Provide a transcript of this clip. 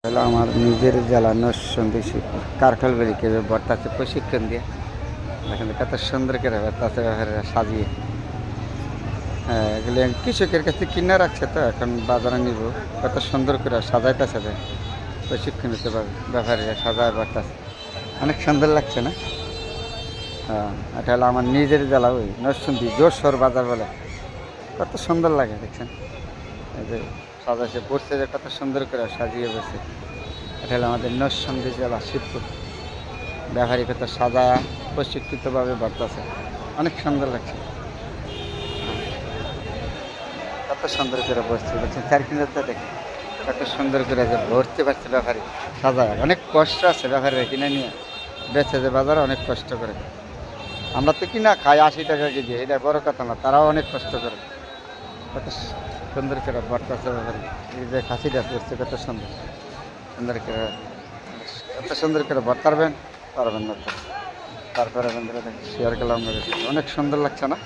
হলো আমার নিজের জেলা নরসিংদী কারখালবাড়িকে বর্তাতে প্রশিক্ষণ দিয়ে এখানে কত সুন্দর করে বর্তাতে সাজিয়ে। হ্যাঁ, এগুলি কৃষকের কাছে কিনে রাখছে, তো এখন বাজারে নিব। কত সুন্দর করে সাজাইতে সাজায় প্রশিক্ষণ নিতে পারবে, ব্যাপারীরা সাজায় বর্তাছে, অনেক সুন্দর লাগছে না? হ্যাঁ, এটা হলো আমার নিজের জেলা, ওই নরসিংদী যশোর বাজার বলে। কত সুন্দর লাগে দেখছেন, এই যে সাজাইছে বসছে, যে কত সুন্দর করে সাজিয়ে বসে। এটা হলো আমাদের নরসিংদী জেলা শিবপুর। ব্যাপারী কত সাদা প্রশিক্ষিতভাবে বাড়তেছে, অনেক সুন্দর লাগছে। কত সুন্দর করে বসছে বলছেন, 4 কিলোতে দেখে কত সুন্দর করে যে ভরতে পারছে ব্যাপারী সাজায়। অনেক কষ্ট আছে ব্যাপারীরা কিনে নিয়ে বেচে, যে বাজারে অনেক কষ্ট করে। আমরা তো কিনা খাই 80 টাকা কেজি, এটা বড় কথা না, তারাও অনেক কষ্ট করে। কত সুন্দর করে বাড়তেছে ব্যাপারী। এই যে খাসিটা করছে কত সুন্দর সুন্দর করে, কত সুন্দর করে ভরতে পারবেন পারবেন না তো। তারপরে বন্ধুরা শেয়ার করলাম, অনেক সুন্দর লাগছে না?